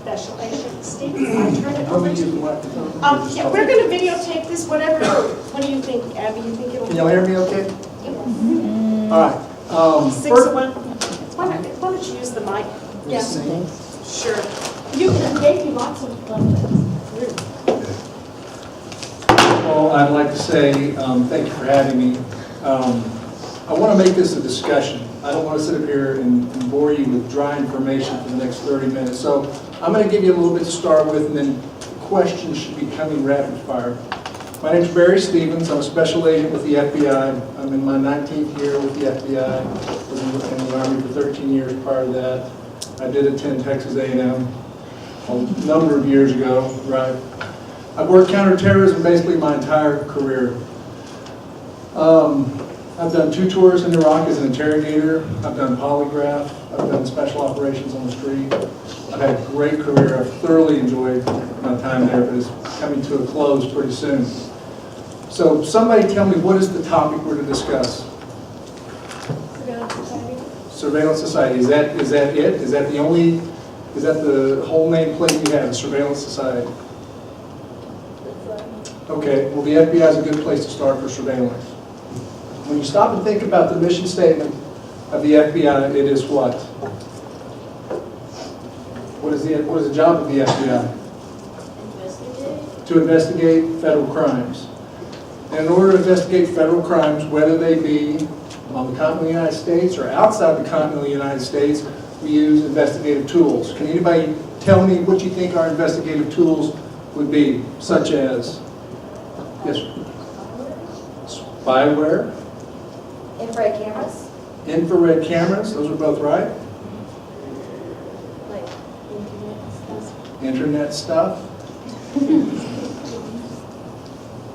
special agent Stevens. I turn it How over many to use the you. microphone? Yeah, we're going to videotape this, whatever. What do you think, Abby? You think it'll... Can y'all hear me okay? All right. 6 of 1. Why don't you use the mic? Yes. Sure. You gave me lots of room. Well, I'd like to say thank you for having me. I want to make this a discussion. I don't want to sit up here and bore you with dry information for the next 30 minutes. So I'm going to give you a little bit to start with, and then questions should be coming rapid fire. My name is Barry Stevens. I'm a special agent with the FBI. I'm in my 19th year with the FBI. I was in the Army for 13 years prior to that. I did attend Texas A&M a number of years ago, right? I've worked counterterrorism basically my entire career. I've done 2 tours in Iraq as an interrogator. I've done polygraph. I've done special operations on the street. I've had a great career. I've thoroughly enjoyed my time there, but it's coming to a close pretty soon. So somebody tell me, what is the topic we're to discuss? Surveillance society. Surveillance society. Is that it? Is that the only? Is that the whole nameplate you have? Surveillance society. Okay. Well, the FBI is a good place to start for surveillance. When you stop and think about the mission statement of the FBI, it is what? What is the job of the FBI? Investigate. To investigate federal crimes. And in order to investigate federal crimes, whether they be on the continent of the United States or outside the continent of the United States, we use investigative tools. Can anybody tell me what you think our investigative tools would be, such as? Yes, sir. Spyware. Infrared cameras. Infrared cameras, those are both right. Like internet stuff. Internet stuff.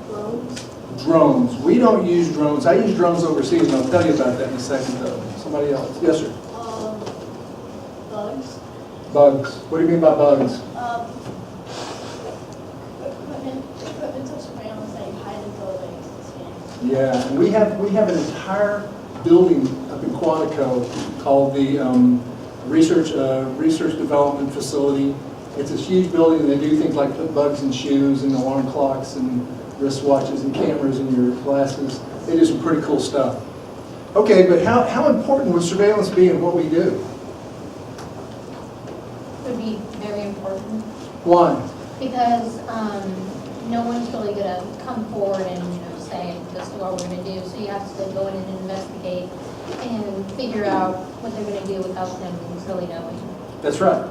Drones. Drones. We don't use drones. I use drones overseas, and I'll tell you about that in a second, though. Somebody else. Yes, sir. Bugs. Bugs. What do you mean by bugs? Equipment to surveillance that you hide in buildings and scan. Yeah, and we have an entire building up in Quantico called the Research Development Facility. It's a huge building, and they do things like put bugs in shoes and alarm clocks and wristwatches and cameras in your glasses. They do some pretty cool stuff. Okay, but how important would surveillance be in what we do? Would be very important Why? because no one's really going to come forward and say this is what we're going to do. So you have to go in and investigate and figure out what they're going to do without them really knowing. That's right.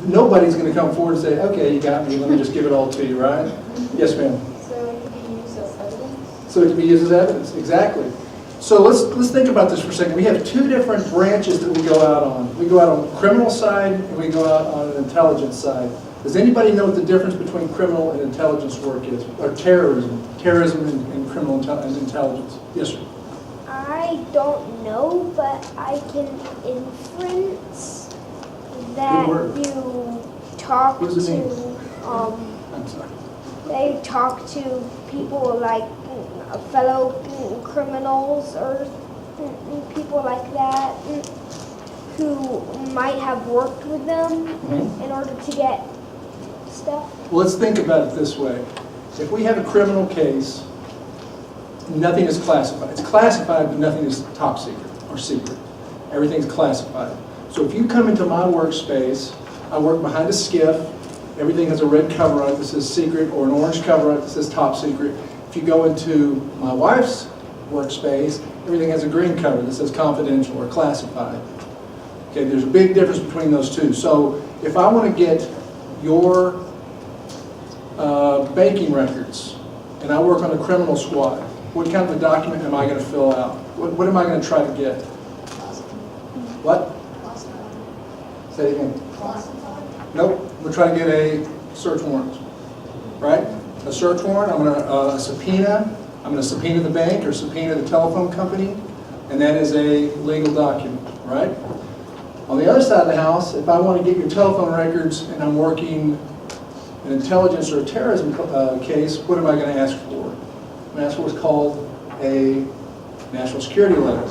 Nobody's going to come forward and say, okay, you got me, let me just give it all to you, right? Yes, ma'am. So it could be used as evidence. So it can be used as evidence, exactly. So let's think about this for a second. We have 2 different branches that we go out on. We go out on the criminal side and we go out on an intelligence side. Does anybody know what the difference between criminal and intelligence work is? Or terrorism and criminal and intelligence? Yes, sir. I don't know, but I can inference that you talk What does it mean? to I'm sorry. they talk to people like fellow criminals or people like that who might have worked with them in order to get stuff. Well, let's think about it this way. If we have a criminal case, nothing is classified. It's classified, but nothing is top secret or secret. Everything's classified. So if you come into my workspace, I work behind a skiff. Everything has a red cover on it that says secret or an orange cover on it that says top secret. If you go into my wife's workspace, everything has a green cover that says confidential or classified. Okay, there's a big difference between those two. So if I want to get your banking records and I work on a criminal squad, what kind of a document am I going to fill out? What am I going to try to get? What? Say it again. Nope. We're trying to get a search warrant, right? A search warrant. I'm going to subpoena. I'm going to subpoena the bank or subpoena the telephone company, and that is a legal document, right? On the other side of the house, if I want to get your telephone records and I'm working an intelligence or a terrorism case, what am I going to ask for? I'm going to ask for what's called a national security letter.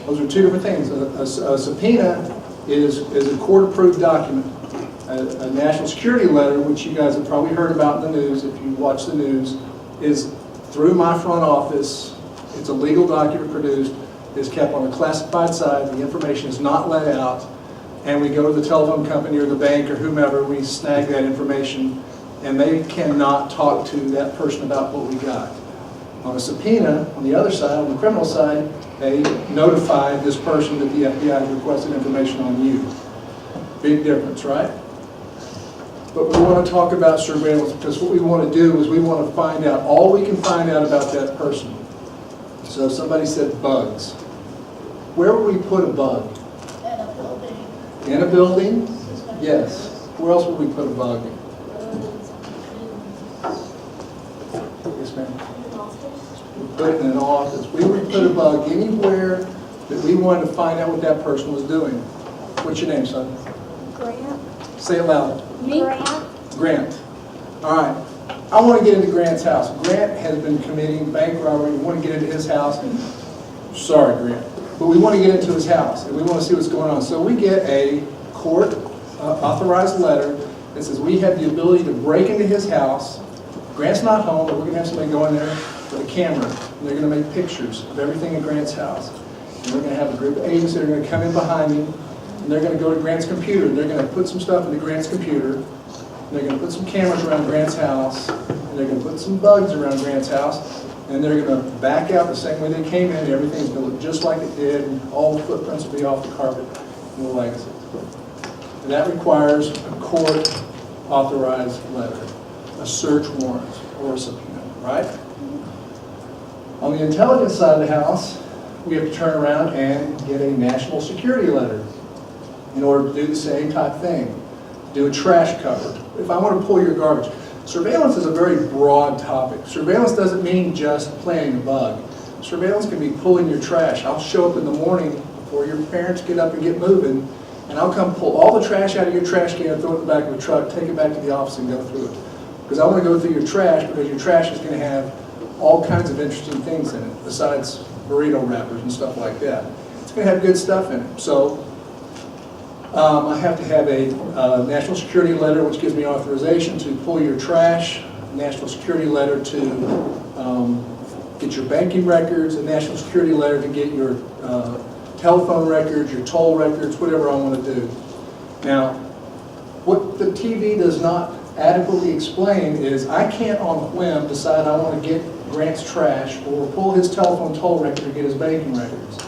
Those are 2 different things. A subpoena is a court-approved document. A national security letter, which you guys have probably heard about in the news if you watch the news, is through my front office. It's a legal document produced, is kept on the classified side, the information is not let out, and we go to the telephone company or the bank or whomever, we snag that information, and they cannot talk to that person about what we got. On a subpoena, on the other side, on the criminal side, they notify this person that the FBI has requested information on you. Big difference, right? But we want to talk about surveillance because what we want to do is we want to find out all we can find out about that person. So if somebody said bugs, where would we put a bug? In a building. In a building? Suspended Yes. Where else would we put a bug? Yes, ma'am. We put it in an office. We would put a bug anywhere that we wanted to find out what that person was doing. What's your name, son? Grant. Say it loud. Grant. Grant. All right. I want to get into Grant's house. Grant has been committing bank robbery. We want to get into his house. Sorry, Grant. But we want to get into his house, and we want to see what's going on. So we get a court authorized letter that says we have the ability to break into his house. Grant's not home, but we're going to have somebody go in there with a camera, and they're going to make pictures of everything in Grant's house. And we're going to have a group of agents that are going to come in behind him, and they're going to go to Grant's computer. They're going to put some stuff into Grant's computer. And they're going to put some cameras around Grant's house, and they're going to put some bugs around Grant's house, and they're going to back out the same way they came in, and everything's going to look just like it did, and all the footprints will be off the carpet and the legacy. And that requires a court-authorized letter, a search warrant, or a subpoena, right? On the intelligence side of the house, we have to turn around and get a national security letter in order to do the same type thing, do a trash cover. If I want to pull your garbage, surveillance is a very broad topic. Surveillance doesn't mean just planting a bug. Surveillance can be pulling your trash. I'll show up in the morning before your parents get up and get moving, and I'll come pull all the trash out of your trash can, throw it in the back of the truck, take it back to the office and go through it. Because I want to go through your trash because your trash is going to have all kinds of interesting things in it, besides burrito wrappers and stuff like that. It's going to have good stuff in it. So I have to have a national security letter, which gives me authorization to pull your trash, a national security letter to get your banking records, a national security letter to get your telephone records, your toll records, whatever I want to do. Now, what the TV does not adequately explain is I can't on a whim decide I want to get Grant's trash or pull his telephone toll record to get his banking records.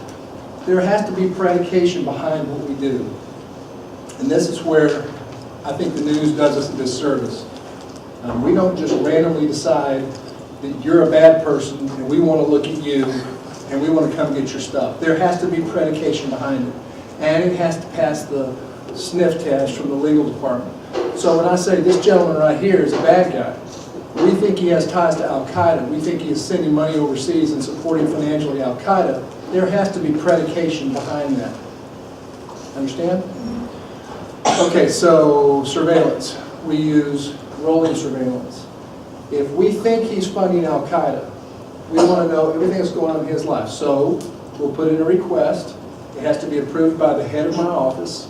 There has to be predication behind what we do. And this is where I think the news does us a disservice. We don't just randomly decide that you're a bad person and we want to look at you and we want to come get your stuff. There has to be predication behind it. And it has to pass the sniff test from the legal department. So when I say this gentleman right here is a bad guy, we think he has ties to Al-Qaeda, we think he is sending money overseas and supporting financially Al-Qaeda, there has to be predication behind that. Understand? Okay, so surveillance. We use rolling surveillance. If we think he's funding Al-Qaeda, we want to know everything that's going on in his life. So we'll put in a request. It has to be approved by the head of my office.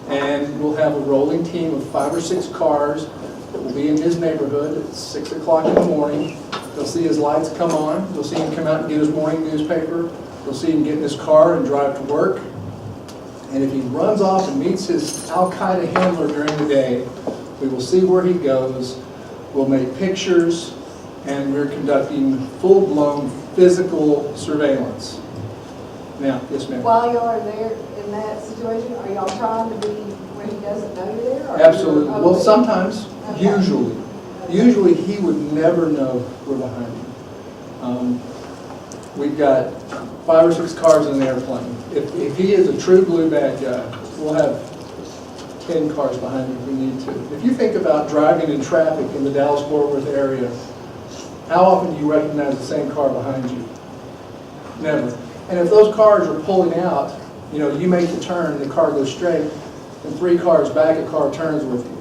And we'll have a rolling team of 5 or 6 cars that will be in his neighborhood at 6 o'clock in the morning. They'll see his lights come on. They'll see him come out and get his morning newspaper. They'll see him get in his car and drive to work. And if he runs off and meets his Al-Qaeda handler during the day, we will see where he goes. We'll make pictures, and we're conducting full-blown physical surveillance. Now, yes, ma'am. While y'all are there in that situation, are y'all trying to be where he doesn't know you're there? Or Absolutely. you're- Well, sometimes, Okay. usually he would never know we're behind him. We've got 5 or 6 cars in the airplane. If he is a true blue bad guy, we'll have 10 cars behind him if we need to. If you think about driving in traffic in the Dallas-Fort Worth area, how often do you recognize the same car behind you? Never. And if those cars are pulling out, you know, you make the turn, the car goes straight, and 3 cars back, a car turns with you.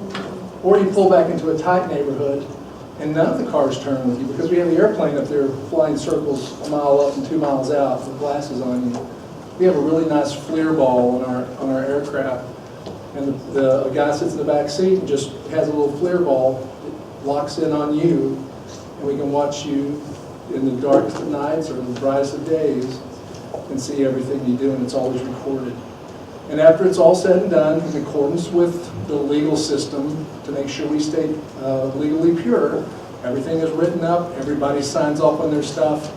Or you pull back into a tight neighborhood, and none of the cars turn with you because we have the airplane up there flying circles a mile up and 2 miles out with glasses on you. We have a really nice FLIR ball on our aircraft, and a guy sits in the back seat and just has a little FLIR ball, it locks in on you, and we can watch you in the darkest of nights or the brightest of days and see everything you do, and it's always recorded. And after it's all said and done, in accordance with the legal system, to make sure we stay legally pure, everything is written up, everybody signs off on their stuff,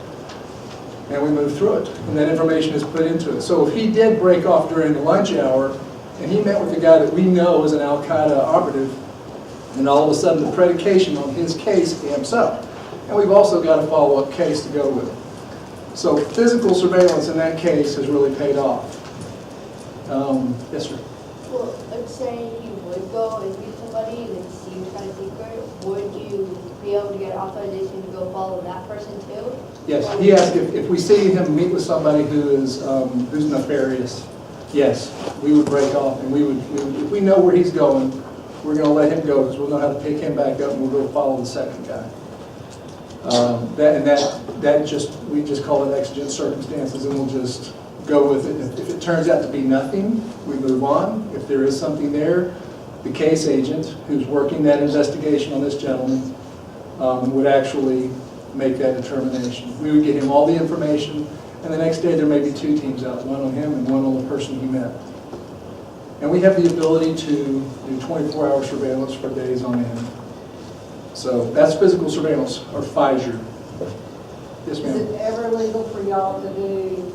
and we move through it. And that information is put into it. So if he did break off during the lunch hour, and he met with a guy that we know is an Al-Qaeda operative, and all of a sudden the predication on his case amps up. And we've also got a follow-up case to go with it. So physical surveillance in that case has really paid off. Yes, sir? Well, let's say you would go and meet somebody and it seems kind of secret, would you be able to get authorization to go follow that person too? Yes, he asked if we see him meet with somebody who is who's nefarious, yes, we would break off, and we would if we know where he's going, we're going to let him go because we'll know how to pick him back up, and we'll go follow the second guy. We just call it exigent circumstances, and we'll just go with it. If it turns out to be nothing, we move on. If there is something there, the case agent who's working that investigation on this gentleman would actually make that determination. We would get him all the information, and the next day there may be two teams out, one on him and one on the person he met. And we have the ability to do 24-hour surveillance for days on end. So that's physical surveillance, or FISURE. Yes, Is ma'am. it ever legal for y'all to do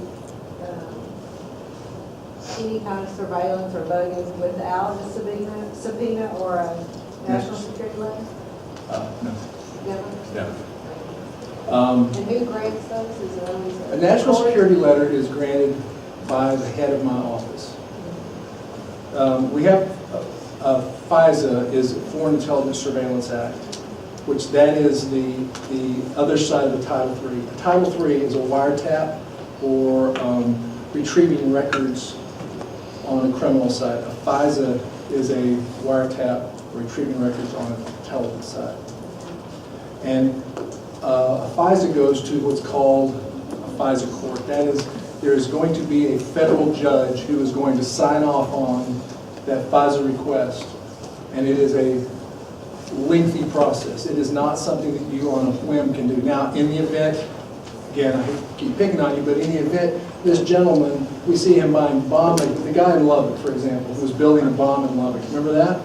any kind of surveillance or bugging without a subpoena or a national security letter? No. Never? No. And who grants those? Is there always A national security letter is granted by the head of my office. We have FISA is Foreign Intelligence Surveillance Act, which that is the other side of the Title III. Title III is a wiretap or retrieving records on a criminal side. A FISA is a wiretap retrieving records on a intelligence side. And a FISA goes to what's called a FISA court. That is, there is going to be a federal judge who is going to sign off on that FISA request. And it is a lengthy process. It is not something that you on a whim can do. Now, in the event, again, I keep picking on you, but in the event, this gentleman, we see him buying bomb, the guy in Lubbock, for example, who was building a bomb in Lubbock. Remember that?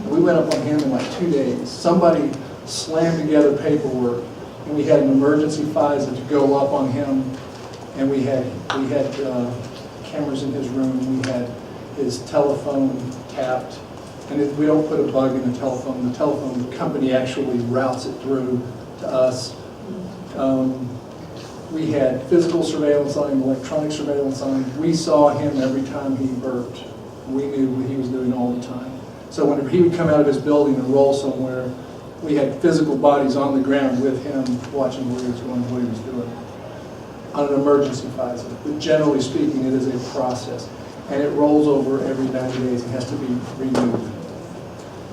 We went up on him in like 2 days. Somebody slammed together paperwork, and we had an emergency FISA to go up on him, and we had cameras in his room. We had his telephone tapped, and we don't put a bug in the telephone. The telephone company actually routes it through to us. We had physical surveillance on him, electronic surveillance on him. We saw him every time he burped. We knew what he was doing all the time. So whenever he would come out of his building and roll somewhere, we had physical bodies on the ground with him, watching where he was going, what he was doing. On an emergency FISA. But generally speaking, it is a process. And it rolls over every 90 days and has to be renewed.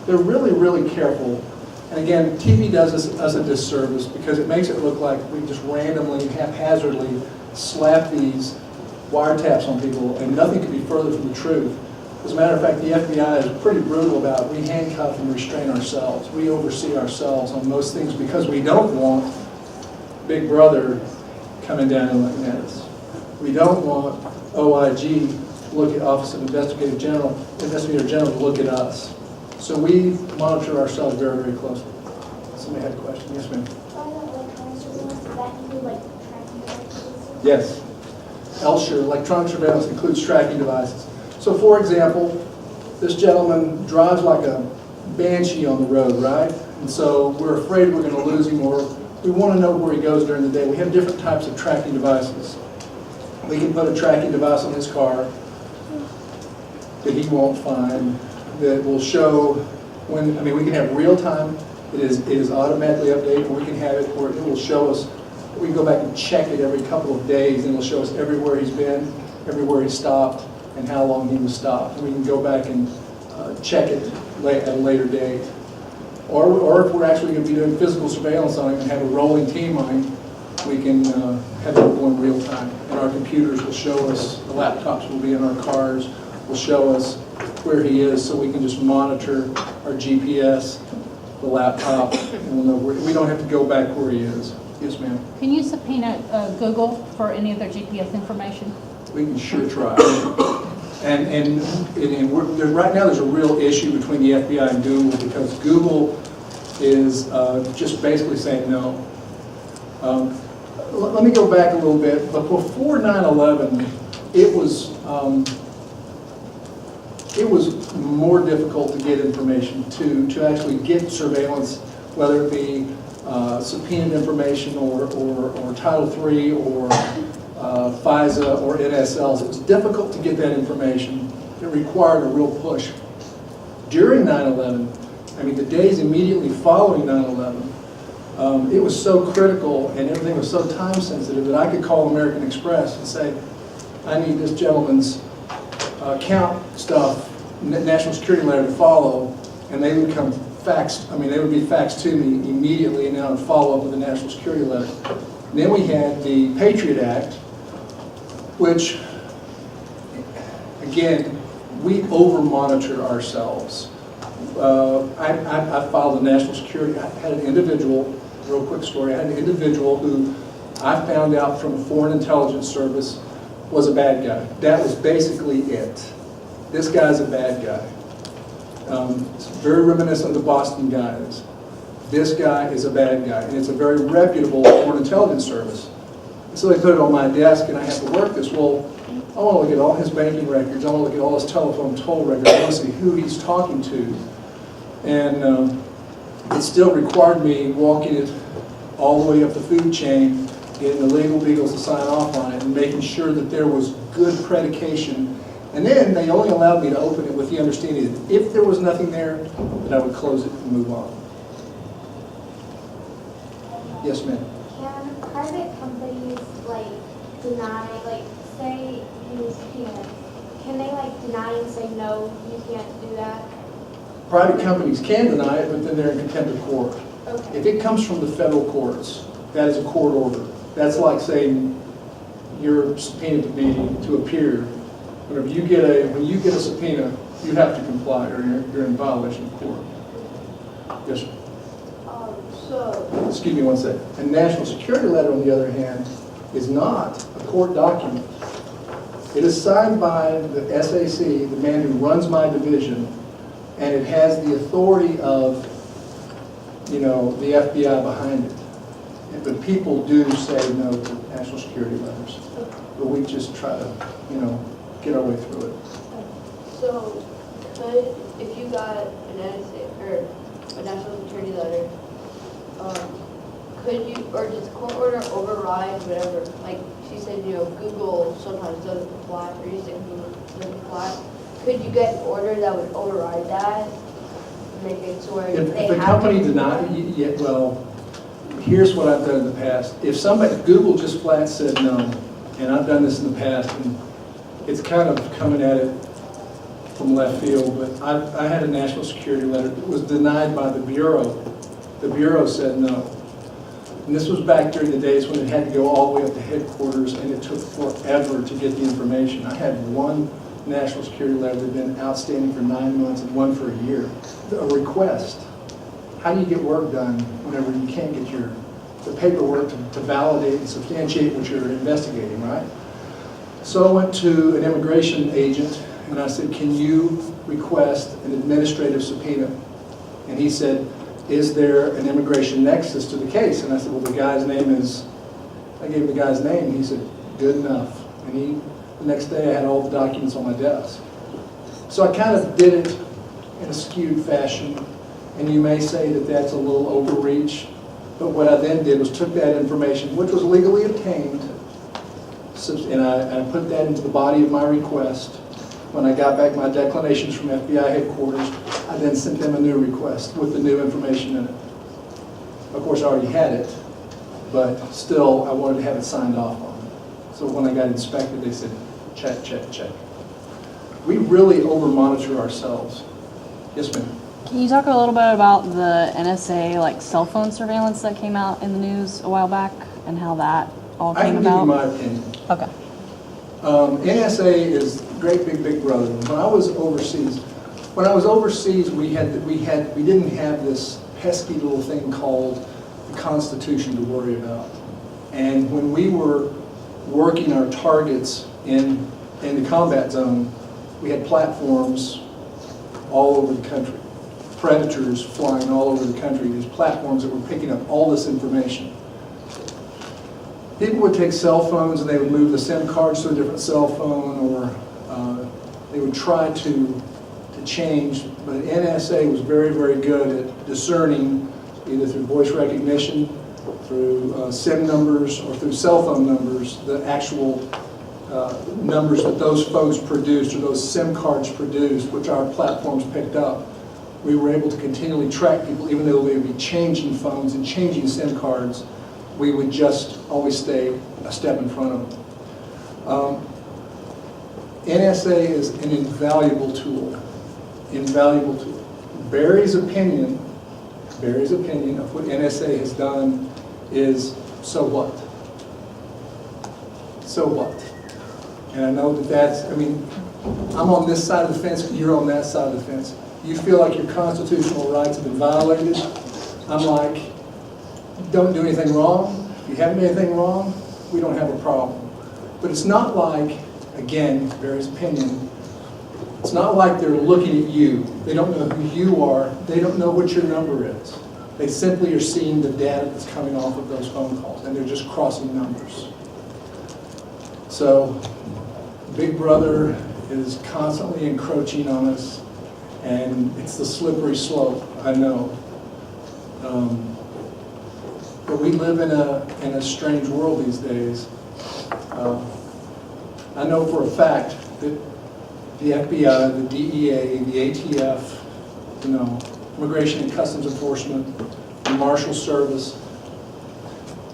They're really, really careful. And again, TV does us a disservice because it makes it look like we just randomly, haphazardly slap these wiretaps on people, and nothing could be further from the truth. As a matter of fact, the FBI is pretty brutal about it. We handcuff and restrain ourselves. We oversee ourselves on most things because we don't want Big Brother coming down and looking at us. We don't want OIG to look at Office of Investigator General to look at us. So we monitor ourselves very, very closely. Somebody had a question? Yes, ma'am. Electronic surveillance, does that include like tracking devices? Yes. ELSHIR, electronic surveillance, includes tracking devices. So for example, this gentleman drives like a banshee on the road, right? And so we're afraid we're going to lose him, or we want to know where he goes during the day. We have different types of tracking devices. We can put a tracking device on his car that he won't find, that will show when, we can have real time, it is automatically updated, or we can have it where it will show us, we can go back and check it every couple of days, and it'll show us everywhere he's been, everywhere he stopped, and how long he was stopped. We can go back and check it at a later date. Or if we're actually going to be doing physical surveillance on him and have a rolling team on him, we can have it go in real time. And our computers will show us, the laptops will be in our cars, will show us where he is, so we can just monitor our GPS, the laptop, and we'll know we don't have to go back where he is. Yes, ma'am. Can you subpoena Google for any of their GPS information? We can sure try. And right now there's a real issue between the FBI and Google, because Google is just basically saying no. Let me go back a little bit, but before 9/11, it was more difficult to get information, to actually get surveillance, whether it be subpoenaed information or Title III or FISA or NSLs. It was difficult to get that information. It required a real push. During 9/11, I mean, the days immediately following 9/11, it was so critical and everything was so time sensitive that I could call American Express and say, I need this gentleman's account stuff, national security letter to follow, and they would come faxed. I mean, they would be faxed to me immediately, and then I would follow up with a national security letter. And then we had the Patriot Act, which, again, we over-monitor ourselves. I filed a national security. I had an individual, real quick story, I had an individual who I found out from a foreign intelligence service was a bad guy. That was basically it. This guy's a bad guy. It's very reminiscent of the Boston guys. This guy is a bad guy, and it's a very reputable foreign intelligence service. So they put it on my desk, and I have to work this. Well, I want to look at all his banking records. I want to look at all his telephone toll records. I want to see who he's talking to. And it still required me walking it all the way up the food chain, getting the legal beagles to sign off on it, and making sure that there was good predication. And then they only allowed me to open it with the understanding that if there was nothing there, that I would close it and move on. Yes, ma'am. Can private companies deny, say you subpoena, can they deny and say no, you can't do that? Private companies can deny it, but then they're in contempt of court. Okay. If it comes from the federal courts, that is a court order. That's like saying you're subpoenaed to me to appear. Whenever you get when you get a subpoena, you have to comply, or you're in violation of court. Yes, sir. Excuse me one second. A national security letter, on the other hand, is not a court document. It is signed by the SAC, the man who runs my division, and it has the authority of, the FBI behind it. But people do say no to national security letters. But we just try to, get our way through it. So, if you got an NSA or a national security letter, could you, or does court order override whatever? Like she said, Google sometimes doesn't comply, or you said Google doesn't comply. Could you get an order that would override that? Make it so where If they the have company to denied, well, here's what I've done in the past. If Google just flat said no, and I've done this in the past, and it's kind of coming at it from left field, but I had a national security letter that was denied by the Bureau. The Bureau said no. And this was back during the days when it had to go all the way up to headquarters, and it took forever to get the information. I had one national security letter that had been outstanding for 9 months and one for a year. A request. How do you get work done whenever you can't get the paperwork to validate and substantiate what you're investigating, right? So I went to an immigration agent and I said, can you request an administrative subpoena? And he said, is there an immigration nexus to the case? And I said, well, the guy's name is, I gave him the guy's name. He said, good enough. And the next day I had all the documents on my desk. So I kind of did it in a skewed fashion. And you may say that that's a little overreach. But what I then did was took that information, which was legally obtained, and I put that into the body of my request. When I got back my declinations from FBI headquarters, I then sent them a new request with the new information in it. Of course, I already had it, but still, I wanted to have it signed off on. So when I got inspected, they said, check, check, check. We really over-monitor ourselves. Yes, ma'am. Can you talk a little bit about the NSA cell phone surveillance that came out in the news a while back and how that all I came can give you about? my opinion. Okay. NSA is great big brother. When I was overseas, we didn't have this pesky little thing called the Constitution to worry about. And when we were working our targets in the combat zone, we had platforms all over the country. Predators flying all over the country, these platforms that were picking up all this information. People would take cell phones and they would move the SIM cards to a different cell phone, or they would try to change, but NSA was very good at discerning, either through voice recognition, through SIM numbers, or through cell phone numbers, the actual numbers that those phones produced, or those SIM cards produced, which our platforms picked up. We were able to continually track people, even though they would be changing phones and changing SIM cards. We would just always stay a step in front of them. NSA is an invaluable tool. Invaluable tool. Barry's opinion of what NSA has done is, so what? So what? And I know I'm on this side of the fence, you're on that side of the fence. You feel like your constitutional rights have been violated. I'm like, don't do anything wrong. If you haven't done anything wrong, we don't have a problem. But it's not like, again, Barry's opinion, it's not like they're looking at you. They don't know who you are. They don't know what your number is. They simply are seeing the data that's coming off of those phone calls, and they're just crossing numbers. So, Big Brother is constantly encroaching on us, and it's the slippery slope, I know. But we live in a strange world these days. I know for a fact that the FBI, the DEA, the ATF, Immigration and Customs Enforcement, the Marshal Service,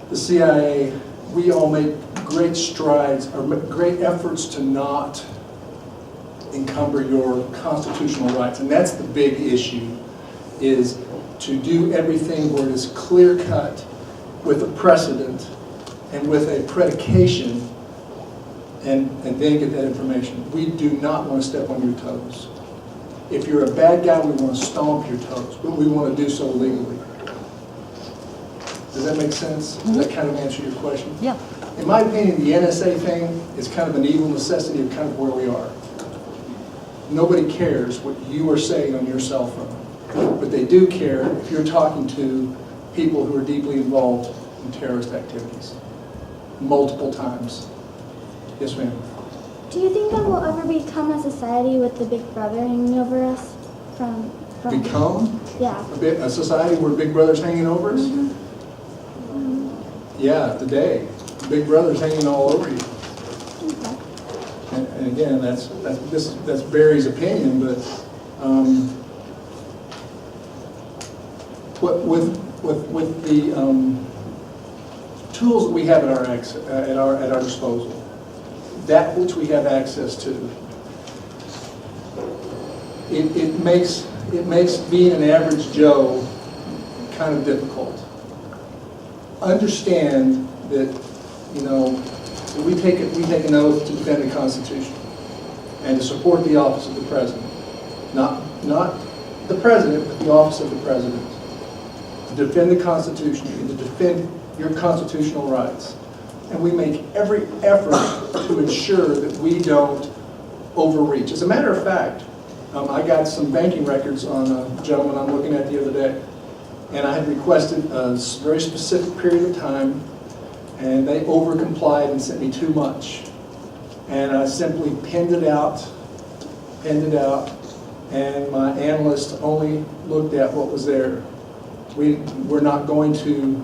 the CIA, we all make great strides, or great efforts to not encumber your constitutional rights. And that's the big issue, is to do everything where it is clear-cut with a precedent and with a predication, and then get that information. We do not want to step on your toes. If you're a bad guy, we want to stomp your toes, but we want to do so legally. Does that make sense? Does that kind of answer your question? Yeah. In my opinion, the NSA thing is kind of an evil necessity of kind of where we are. Nobody cares what you are saying on your cell phone, but they do care if you're talking to people who are deeply involved in terrorist activities, multiple times. Yes, ma'am. Do you think that we'll ever become a society with the Big Brother hanging over us? Become? Yeah. A society where Big Brother's hanging over us? Yeah, today. Big Brother's hanging all over you. Okay. And again, that's Barry's opinion, but with the tools that we have at our disposal, that which we have access to, it makes being an average Joe kind of difficult. Understand that we take an oath to defend the Constitution and to support the office of the President, not the President, but the office of the President, to defend the Constitution and to defend your constitutional rights. And we make every effort to ensure that we don't overreach. As a matter of fact, I got some banking records on a gentleman I'm looking at the other day, and I had requested a very specific period of time, and they over-complied and sent me too much. And I simply pinned it out, and my analyst only looked at what was there. We're not going to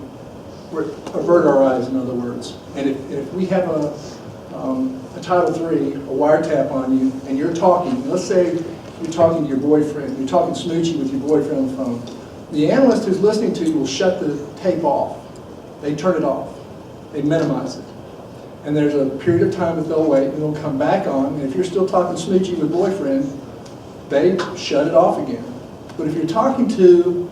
avert our eyes, in other words. And if we have a Title III, a wiretap on you, and you're talking, let's say you're talking to your boyfriend, you're talking smoochy with your boyfriend on the phone, the analyst who's listening to you will shut the tape off. They turn it off. They minimize it. And there's a period of time that they'll wait, and they'll come back on, and if you're still talking smoochy with boyfriend, they shut it off again. But if you're talking to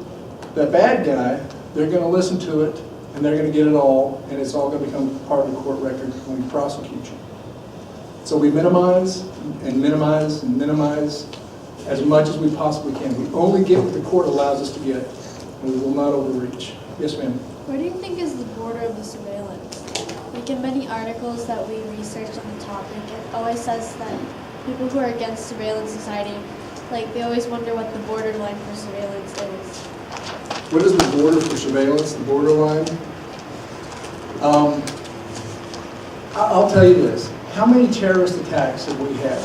the bad guy, they're going to listen to it, and they're going to get it all, and it's all going to become part of the court record when we prosecute you. So we minimize and minimize and minimize as much as we possibly can. We only get what the court allows us to get, and we will not overreach. Yes, ma'am? Where do you think is the border of the surveillance? Like in many articles that we researched on the topic, it always says that people who are against surveillance society, like they always wonder what the borderline for surveillance is. What is the border for surveillance, the borderline? I'll tell you this. How many terrorist attacks have we had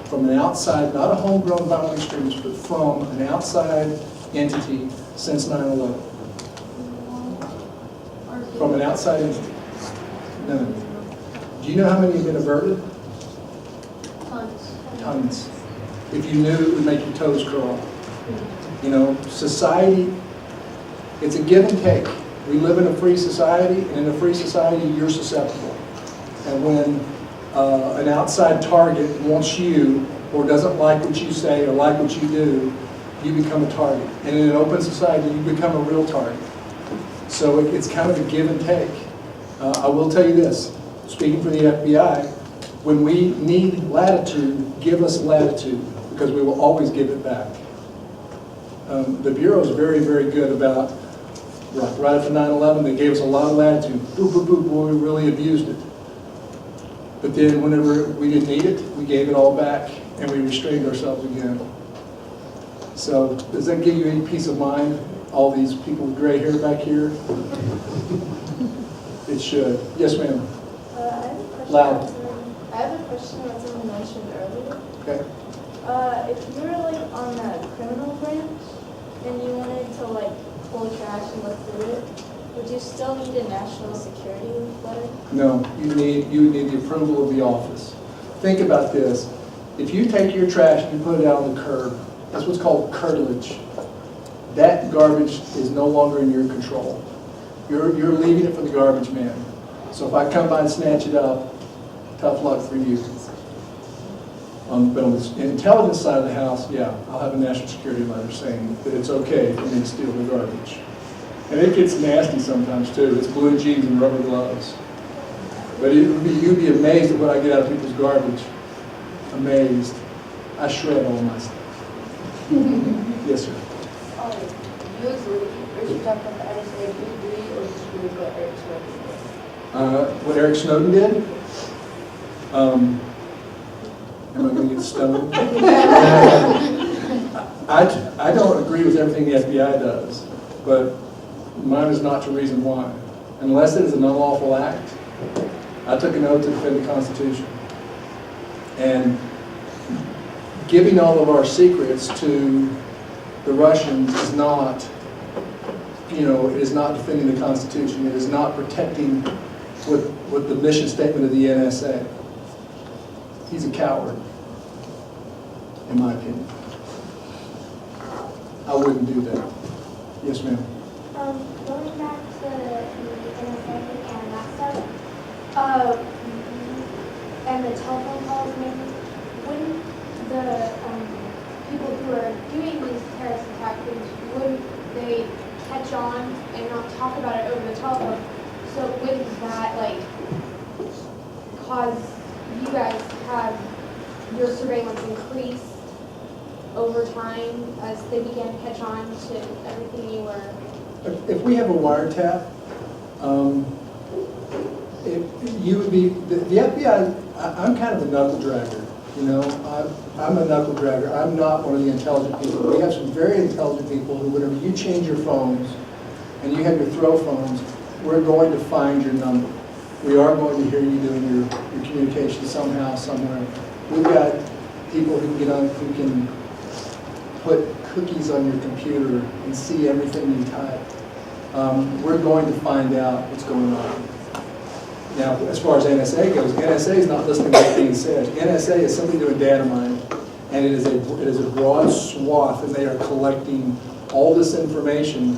from an outside, not a homegrown violent extremist, but from an outside entity since 9/11? From an outside entity? None. Do you know how many have been averted? Tons. Tons. If you knew, it would make your toes curl. You know, society, it's a give and take. We live in a free society, and in a free society, you're susceptible. And when an outside target wants you, or doesn't like what you say, or like what you do, you become a target. And in an open society, you become a real target. So it's kind of a give and take. I will tell you this, speaking for the FBI, when we need latitude, give us latitude, because we will always give it back. The Bureau is very, very good about, right after 9/11, they gave us a lot of latitude. Boop, boop, boop, boy, we really abused it. But then whenever we didn't need it, we gave it all back, and we restrained ourselves again. So does that give you any peace of mind, all these people with gray hair back here? It should. Yes, ma'am. I have a question. Loud. I have a question that someone mentioned earlier. Okay. If you were like on the criminal branch and you wanted to like pull trash and look through it, would you still need a national security letter? No, you would need the approval of the office. Think about this. If you take your trash and you put it out on the curb, that's what's called curtilage. That garbage is no longer in your control. You're leaving it for the garbage man. So if I come by and snatch it up, tough luck for you. But on the intelligence side of the house, yeah, I'll have a national security letter saying that it's okay for me to steal the garbage. And it gets nasty sometimes too. It's blue jeans and rubber gloves. But you'd be amazed at what I get out of people's garbage. Amazed. I shred all my stuff. Yes, sir. You agree, or you talk about the NSA, do you agree or disagree with what Eric Snowden did? What Eric Snowden did? Am I going to get stoned? I don't agree with everything the FBI does, but mine is not to reason why. Unless it is an unlawful act, I took an oath to defend the Constitution. And giving all of our secrets to the Russians is not, it is not defending the Constitution. It is not protecting what the mission statement of the NSA. He's a coward, in my opinion. I wouldn't do that. Yes, ma'am. Going back to the NSA and that stuff, and the telephone calls, maybe, wouldn't the people who are doing these terrorist attack things, wouldn't they catch on and not talk about it over the telephone? So wouldn't that, cause you guys to have your surveillance increase over time as they began to catch on to everything you were? If we have a wiretap, you would be, the FBI, I'm kind of a knuckle dragger, I'm a knuckle dragger. I'm not one of the intelligent people. We have some very intelligent people who, whenever you change your phones and you have your throw phones, we're going to find your number. We are going to hear you doing your communication somehow, somewhere. We've got people who can put cookies on your computer and see everything you type. We're going to find out what's going on. Now, as far as NSA goes, NSA is not listening to what's being said. NSA is simply doing data mining, and it is a broad swath, and they are collecting all this information,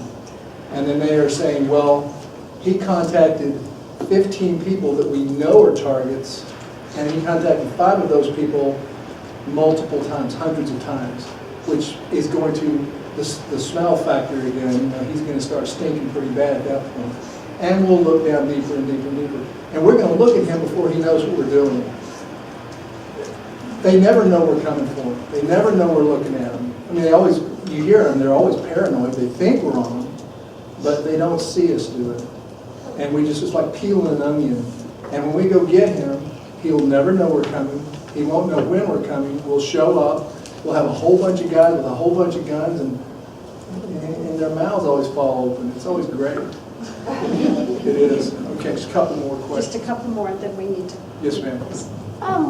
and then they are saying, well, he contacted 15 people that we know are targets, and he contacted 5 of those people multiple times, hundreds of times, which is going to, the smell factor again, he's going to start stinking pretty bad at that point. And we'll look down deeper and deeper and deeper. And we're going to look at him before he knows what we're doing. they never know we're coming for them. They never know we're looking at them. I mean, you hear them, they're always paranoid. They think we're on them, but they don't see us do it. And it's like peeling an onion. And when we go get him, he'll never know we're coming. He won't know when we're coming. We'll show up. We'll have a whole bunch of guys with a whole bunch of guns, and their mouths always fall open. It's always great. It is. Okay, just a couple more questions. Just a couple more, and then we need to. Yes, ma'am.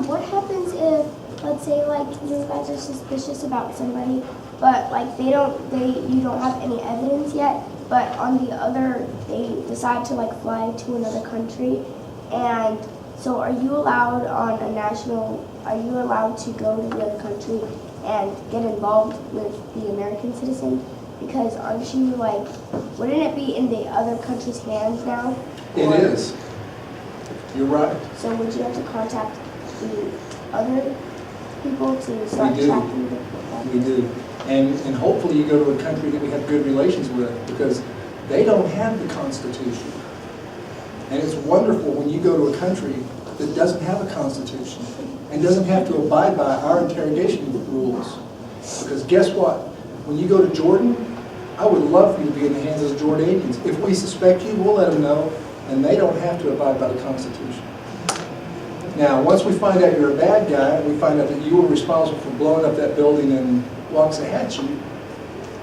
What happens if, let's say, like, you guys are suspicious about somebody, but like you don't have any evidence yet, but on the other, they decide to like fly to another country, and so are you allowed to go to the other country and get involved with the American citizen? Because aren't you like, wouldn't it be in the other country's hands now? It is. You're right. So would you have to contact the other people to start We do. tracking them? We do. And hopefully you go to a country that we have good relations with, because they don't have the Constitution. And it's wonderful when you go to a country that doesn't have a Constitution and doesn't have to abide by our interrogation rules. Because guess what? When you go to Jordan, I would love for you to be in the hands of the Jordanians. If we suspect you, we'll let them know, and they don't have to abide by the Constitution. Now, once we find out you're a bad guy, we find out that you were responsible for blowing up that building in Waxahachie,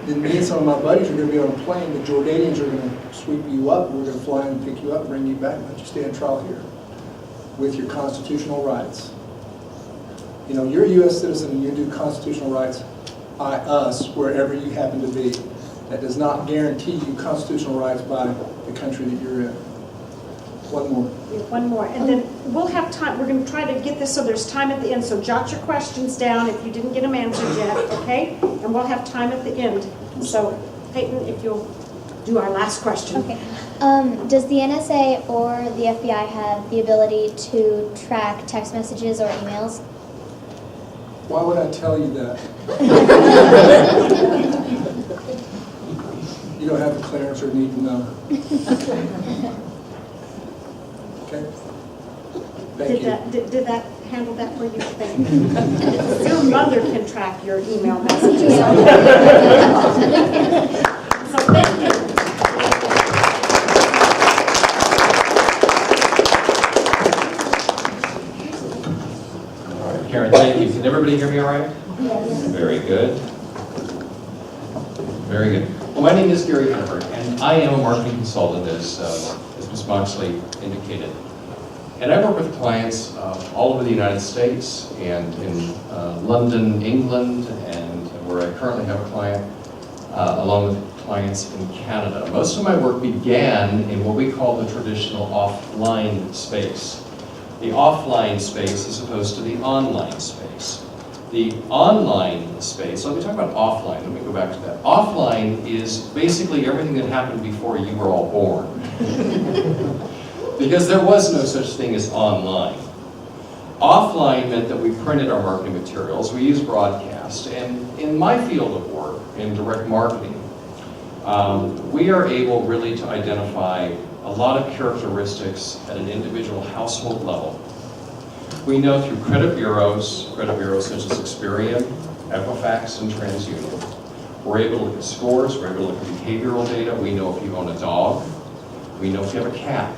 then me and some of my buddies are going to be on a plane. The Jordanians are going to sweep you up. We're going to fly and pick you up, bring you back, and let you stand trial here with your constitutional rights. You know, you're a U.S. citizen and you do constitutional rights by us wherever you happen to be. That does not guarantee you constitutional rights by the country that you're in. One more. We have one more, and then we'll have time. We're going to try to get this so there's time at the end. So jot your questions down if you didn't get them answered yet, okay? And we'll have time at the end. So Peyton, if you'll do our last question. Okay. Does the NSA or the FBI have the ability to track text messages or emails? Why would I tell you that? You don't have the clearance or need to know. Okay? Thank you. Did that handle that for you? Thank you. Your mother can track your email messages. So thank you. Karen, thank you. Can everybody hear me all right? Yes. Very good. Very good. Well, my name is Gary Herbert, and I am a marketing consultant, as Ms. Moxley indicated. And I work with clients all over the United States and in London, England, and where I currently have a client, along with clients in Canada. Most of my work began in what we call the traditional offline space. The offline space as opposed to the online space. The online space, let me talk about offline, let me go back to that. Offline is basically everything that happened before you were all born. Because there was no such thing as online. Offline meant that we printed our marketing materials, we used broadcast, and in my field of work, in direct marketing, we are able really to identify a lot of characteristics at an individual household level. We know through credit bureaus such as Experian, Equifax, and TransUnion. We're able to look at scores, we're able to look at behavioral data. We know if you own a dog, we know if you have a cat.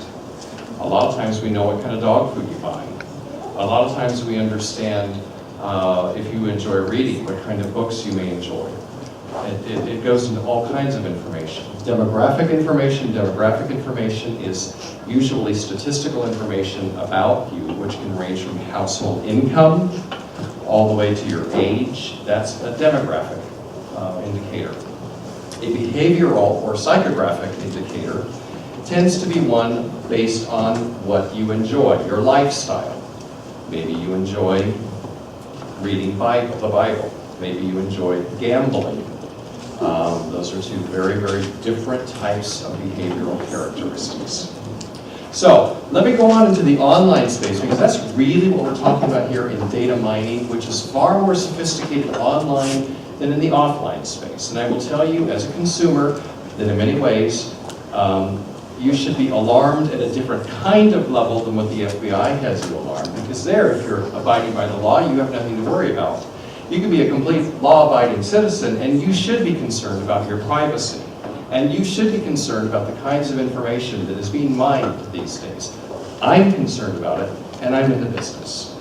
A lot of times we know what kind of dog food you buy. A lot of times we understand if you enjoy reading, what kind of books you may enjoy. It goes into all kinds of information. Demographic information is usually statistical information about you, which can range from household income all the way to your age. That's a demographic indicator. A behavioral or psychographic indicator tends to be one based on what you enjoy, your lifestyle. Maybe you enjoy reading the Bible. Maybe you enjoy gambling. Those are two very, very different types of behavioral characteristics. So let me go on into the online space, because that's really what we're talking about here in data mining, which is far more sophisticated online than in the offline space. And I will tell you as a consumer that in many ways, you should be alarmed at a different kind of level than what the FBI has you alarmed. Because there, if you're abiding by the law, you have nothing to worry about. You can be a complete law-abiding citizen, and you should be concerned about your privacy. And you should be concerned about the kinds of information that is being mined these days. I'm concerned about it, and I'm in the business.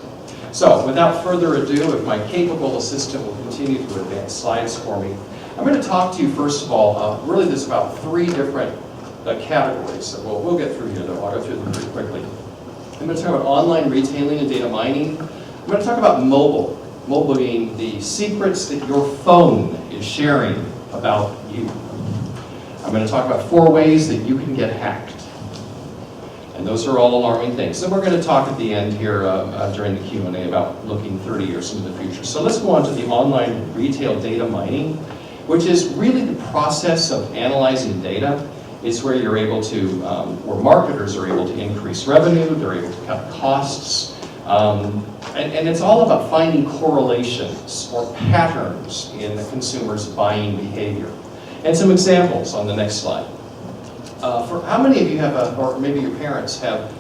So, without further ado, if my capable assistant will continue to advance slides for me, I'm going to talk to you, first of all, really there's about 3 different categories. So we'll get through here, though. I'll go through them pretty quickly. I'm going to talk about online retailing and data mining. I'm going to talk about mobile. Mobile being the secrets that your phone is sharing about you. I'm going to talk about 4 ways that you can get hacked. And those are all alarming things. And we're going to talk at the end here during the Q&A about looking 30 years into the future. So let's go on to the online retail data mining, which is really the process of analyzing data. It's where you're able to, where marketers are able to increase revenue, they're able to cut costs, and it's all about finding correlations or patterns in the consumer's buying behavior. And some examples on the next slide. For how many of you have, or maybe your parents have,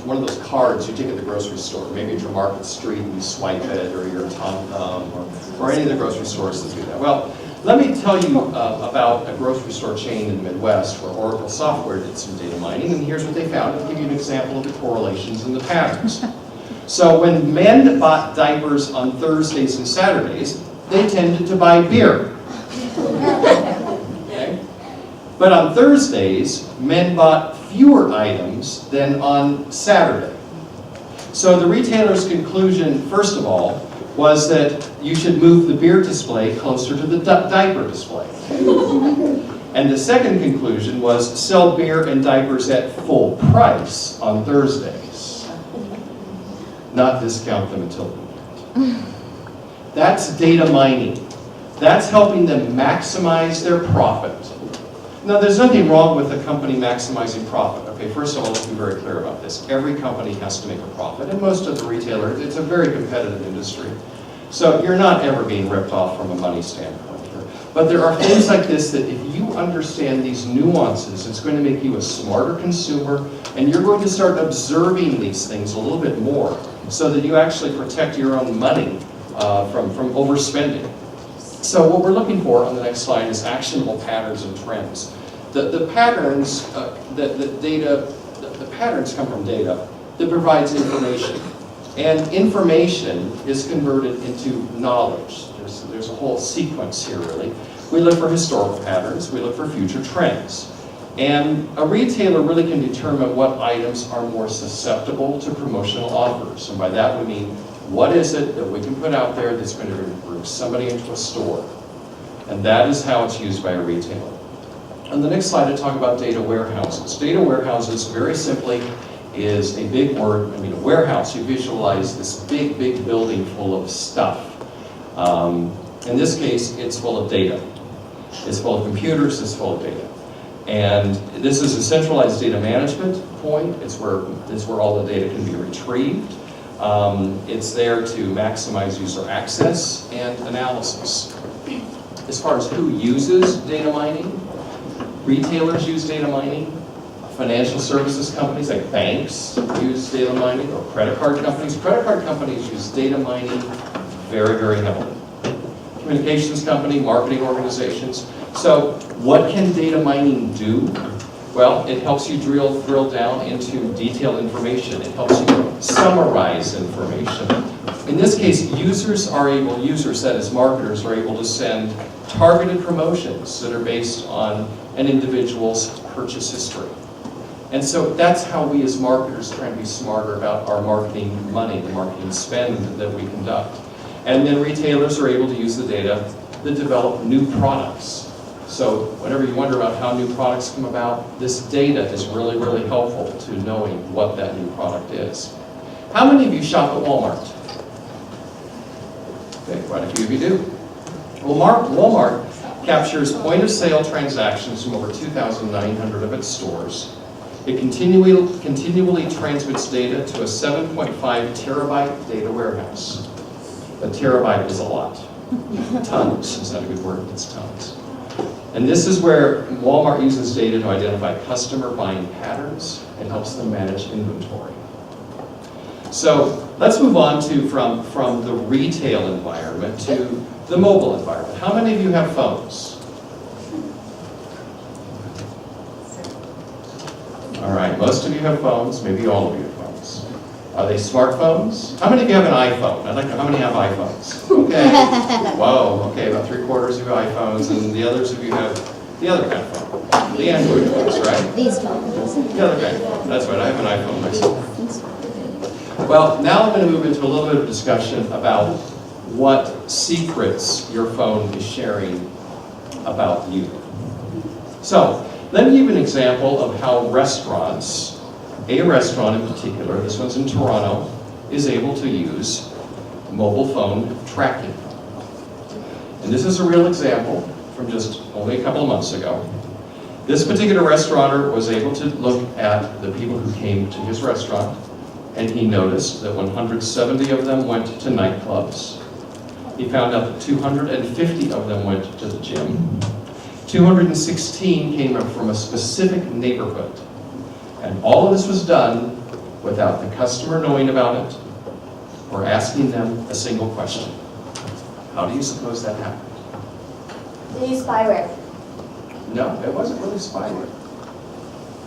one of those cards you take at the grocery store? Maybe it's your Market Street and you swipe it, or your TomTom, or any of the grocery stores that do that. Well, let me tell you about a grocery store chain in the Midwest where Oracle Software did some data mining, and here's what they found. I'll give you an example of the correlations and the patterns. So when men bought diapers on Thursdays and Saturdays, they tended to buy beer. Okay? But on Thursdays, men bought fewer items than on Saturday. So the retailer's conclusion, first of all, was that you should move the beer display closer to the diaper display. And the second conclusion was sell beer and diapers at full price on Thursdays. Not discount them until the weekend. That's data mining. That's helping them maximize their profit. Now, there's nothing wrong with a company maximizing profit. Okay, first of all, let's be very clear about this. Every company has to make a profit, and most of the retailers, it's a very competitive industry. So you're not ever being ripped off from a money standpoint here. But there are things like this that if you understand these nuances, it's going to make you a smarter consumer, and you're going to start observing these things a little bit more so that you actually protect your own money from overspending. So what we're looking for on the next slide is actionable patterns and trends. The patterns, the patterns come from data that provides information. And information is converted into knowledge. There's a whole sequence here, really. We look for historical patterns. We look for future trends. And a retailer really can determine what items are more susceptible to promotional offers. And by that we mean, what is it that we can put out there that's going to bring somebody into a store? And that is how it's used by a retailer. On the next slide, I talk about data warehouses. Data warehouses, very simply, is a big word. I mean, a warehouse, you visualize this big, big building full of stuff. In this case, it's full of data. It's full of computers, it's full of data. And this is a centralized data management point. It's where all the data can be retrieved. It's there to maximize user access and analysis. As far as who uses data mining, retailers use data mining. Financial services companies like banks use data mining, or credit card companies. Credit card companies use data mining very, very heavily. Communications company, marketing organizations. So what can data mining do? Well, it helps you drill down into detailed information. It helps you summarize information. In this case, users, that is marketers, are able to send targeted promotions that are based on an individual's purchase history. And so that's how we as marketers try to be smarter about our marketing money, the marketing spend that we conduct. And then retailers are able to use the data to develop new products. So whenever you wonder about how new products come about, this data is really, really helpful to knowing what that new product is. How many of you shop at Walmart? Okay, quite a few of you do. Walmart captures point-of-sale transactions from over 2,900 of its stores. It continually transmits data to a 7.5 terabyte data warehouse. A terabyte is a lot. Tons, is that a good word? It's tons. And this is where Walmart uses data to identify customer buying patterns and helps them manage inventory. So let's move on to from the retail environment to the mobile environment. How many of you have phones? All right, most of you have phones, maybe all of you have phones. Are they smartphones? How many of you have an iPhone? I'd like to know how many have iPhones? Okay. Whoa, okay, about 3/4 of you have iPhones, and the others of you have the other kind of phone. The Android phones, right? These phones. The other kind. That's right, I have an iPhone myself. Well, now I'm going to move into a little bit of discussion about what secrets your phone is sharing about you. So, let me give an example of how restaurants, a restaurant in particular, this one's in Toronto, is able to use mobile phone tracking. And this is a real example from just only a couple of months ago. This particular restaurateur was able to look at the people who came to his restaurant, and he noticed that 170 of them went to nightclubs. He found out that 250 of them went to the gym. 216 came from a specific neighborhood. And all of this was done without the customer knowing about it or asking them a single question. How do you suppose that happened? They use spyware. No, it wasn't really spyware.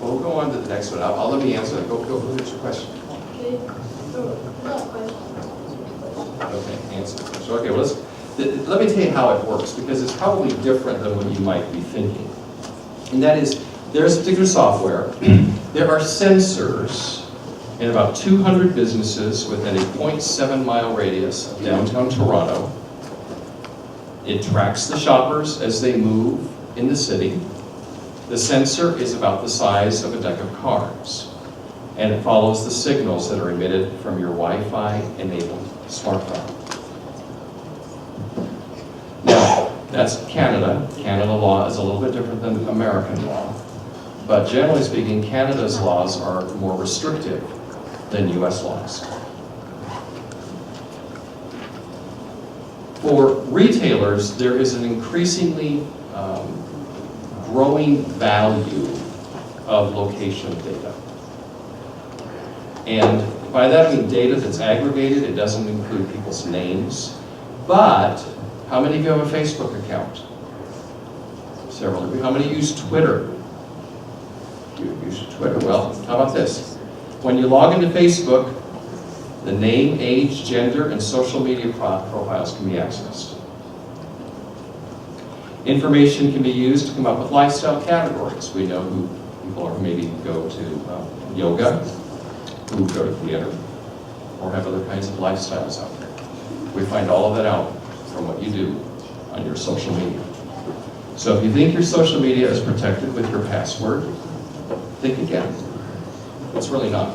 Well, we'll go on to the next one. I'll let me answer that. Go, what's your question? Okay, answer the question. Okay, well, let me tell you how it works, because it's probably different than what you might be thinking. And that is, there's a particular software. There are sensors in about 200 businesses within a 0.7-mile radius of downtown Toronto. It tracks the shoppers as they move in the city. The sensor is about the size of a deck of cards, and it follows the signals that are emitted from your Wi-Fi enabled smartphone. Now, that's Canada. Canada law is a little bit different than American law, but generally speaking, Canada's laws are more restrictive than US laws. For retailers, there is an increasingly growing value of location data. And by that I mean data that's aggregated. It doesn't include people's names. But how many of you have a Facebook account? Several of you. How many use Twitter? You use Twitter. Well, how about this? When you log into Facebook, the name, age, gender, and social media profiles can be accessed. Information can be used to come up with lifestyle categories. We know who people are who maybe go to yoga, who go to theater, or have other kinds of lifestyles out there. We find all of that out from what you do on your social media. So if you think your social media is protected with your password, think again. It's really not.